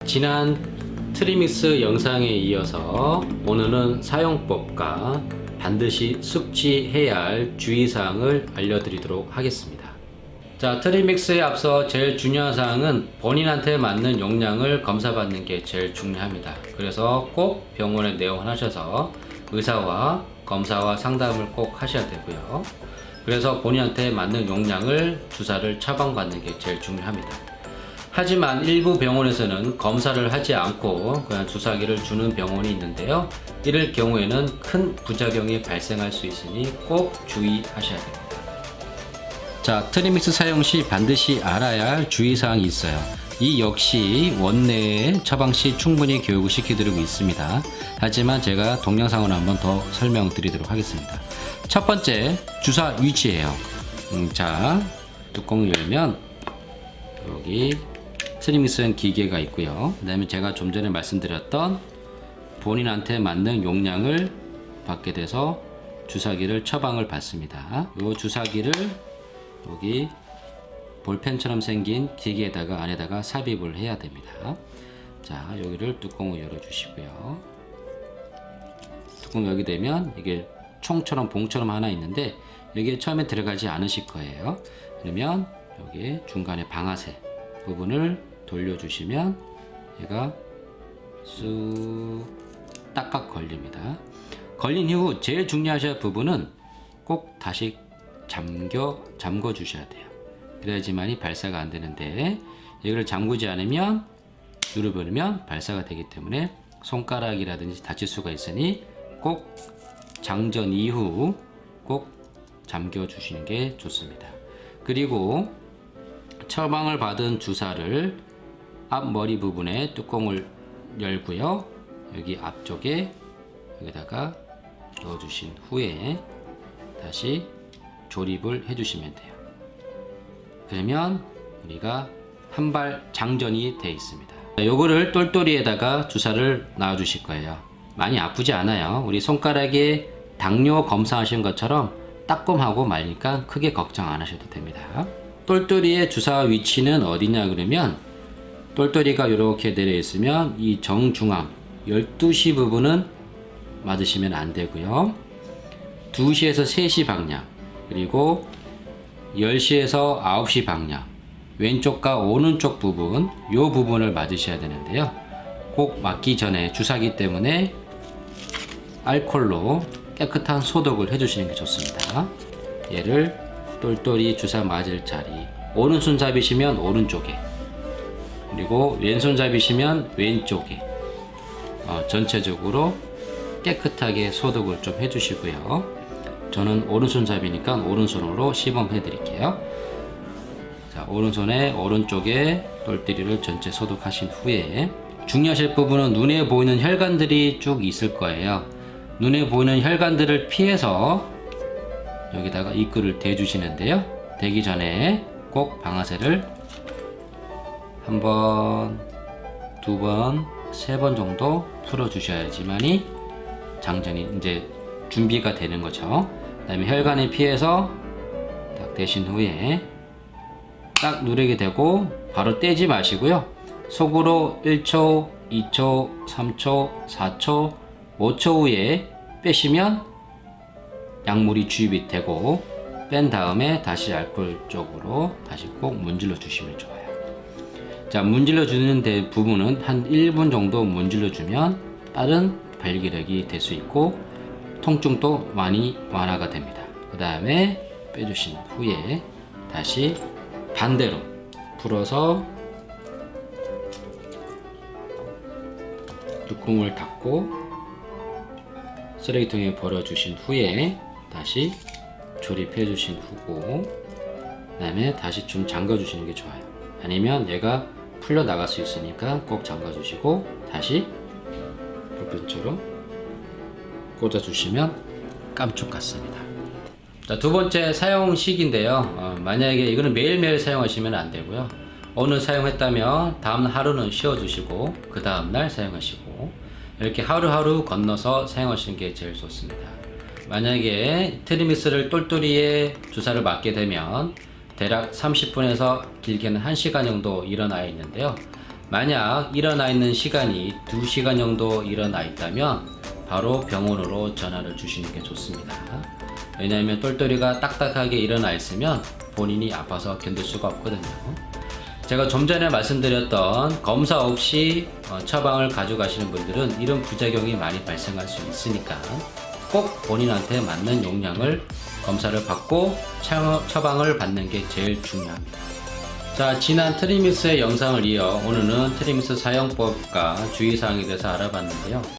지난 트리믹스 영상에 이어서 오늘은 사용법과 반드시 숙지해야 할 주의사항을 알려드리도록 하겠습니다. 자, 트리믹스에 앞서 제일 중요한 사항은 본인한테 맞는 용량을 검사받는 게 제일 중요합니다. 그래서 꼭 병원에 내원하셔서 의사와 검사와 상담을 꼭 하셔야 되고요. 그래서 본인한테 맞는 용량을 주사를 처방받는 게 제일 중요합니다. 하지만 일부 병원에서는 검사를 하지 않고 그냥 주사기를 주는 병원이 있는데요. 이럴 경우에는 큰 부작용이 발생할 수 있으니 꼭 주의하셔야 됩니다. 자, 트리믹스 사용 시 반드시 알아야 할 주의사항이 있어요. 이 역시 원내에 처방 시 충분히 교육을 시켜드리고 있습니다. 하지만 제가 동영상으로 한번 더 설명드리도록 하겠습니다. 첫 번째, 주사 위치예요. 자, 뚜껑을 열면 여기 트리믹스는 기계가 있고요. 그 다음에 제가 좀 전에 말씀드렸던 본인한테 맞는 용량을 받게 돼서 주사기를 처방을 받습니다. 이 주사기를 여기 볼펜처럼 생긴 기계에다가 안에다가 삽입을 해야 됩니다. 자, 여기를 뚜껑을 열어 주시고요. 뚜껑 열게 되면 이게 총처럼 봉처럼 하나 있는데 여기에 처음에 들어가지 않으실 거예요. 그러면 여기 중간에 방아쇠 부분을 돌려주시면 얘가 쑥 딱딱 걸립니다. 걸린 이후 제일 중요하셔야 할 부분은 꼭 다시 잠궈 주셔야 돼요. 그래야지만이 발사가 안 되는데 이걸 잠그지 않으면 누르버리면 발사가 되기 때문에 손가락이라든지 다칠 수가 있으니 꼭 장전 이후 꼭 잠겨 주시는 게 좋습니다. 그리고 처방을 받은 주사를 앞머리 부분에 뚜껑을 열고요. 여기 앞쪽에 여기다가 넣어 주신 후에 다시 조립을 해 주시면 돼요. 그러면 우리가 한 발 장전이 되어 있습니다. 요거를 똘똘이에다가 주사를 놔 주실 거예요. 많이 아프지 않아요. 우리 손가락에 당뇨 검사하신 것처럼 따끔하고 말리니까 크게 걱정 안 하셔도 됩니다. 똘똘이의 주사 위치는 어디냐 그러면 똘똘이가 이렇게 내려 있으면 이 정중앙 12시 부분은 맞으시면 안 되고요. 2시에서 3시 방향 그리고 10시에서 9시 방향 왼쪽과 오른쪽 부분 이 부분을 맞으셔야 되는데요. 꼭 맞기 전에 주사기 때문에 알코올로 깨끗한 소독을 해주시는 게 좋습니다. 얘를 똘똘이 주사 맞을 자리 오른손잡이시면 오른쪽에 그리고 왼손잡이시면 왼쪽에 전체적으로 깨끗하게 소독을 좀 해주시고요. 저는 오른손잡이니까 오른손으로 시범해 드릴게요. 자, 오른손에 오른쪽에 똘똘이를 전체 소독하신 후에 중요하실 부분은 눈에 보이는 혈관들이 쭉 있을 거예요. 눈에 보이는 혈관들을 피해서 여기다가 입구를 대주시는데요. 대기 전에 꼭 방아쇠를 한 번, 두 번, 세 번 정도 풀어 주셔야지만이 장전이 이제 준비가 되는 거죠. 그 다음에 혈관에 피해서 딱 대신 후에 딱 누르게 되고 바로 떼지 마시고요. 속으로 1초, 2초, 3초, 4초, 5초 후에 빼시면 약물이 주입이 되고 뺀 다음에 다시 알코올 쪽으로 다시 꼭 문질러 주시면 좋아요. 자, 문질러 주는 부분은 한 1분 정도 문질러 주면 빠른 발기력이 될 수 있고 통증도 많이 완화가 됩니다. 그 다음에 빼주신 후에 다시 반대로 풀어서 뚜껑을 닫고 쓰레기통에 버려주신 후에 다시 조립해 주신 후고 그 다음에 다시 좀 잠가 주시는 게 좋아요. 아니면 얘가 풀려 나갈 수 있으니까 꼭 잠가 주시고 다시 볼펜처럼 꽂아 주시면 깜짝 같습니다. 자, 두 번째 사용 시기인데요. 만약에 이거는 매일매일 사용하시면 안 되고요. 오늘 사용했다면 다음 하루는 쉬어 주시고 그 다음날 사용하시고 이렇게 하루하루 건너서 사용하시는 게 제일 좋습니다. 만약에 트리믹스를 똘똘이에 주사를 맞게 되면 대략 30분에서 길게는 1시간 정도 일어나야 있는데요. 만약 일어나 있는 시간이 2시간 정도 일어나 있다면 바로 병원으로 전화를 주시는 게 좋습니다. 왜냐하면 똘똘이가 딱딱하게 일어나 있으면 본인이 아파서 견딜 수가 없거든요. 제가 좀 전에 말씀드렸던 검사 없이 처방을 가져가시는 분들은 이런 부작용이 많이 발생할 수 있으니까 꼭 본인한테 맞는 용량을 검사를 받고 처방을 받는 게 제일 중요합니다. 자, 지난 트리미스의 영상을 이어 오늘은 트리미스 사용법과 주의사항에 대해서 알아봤는데요.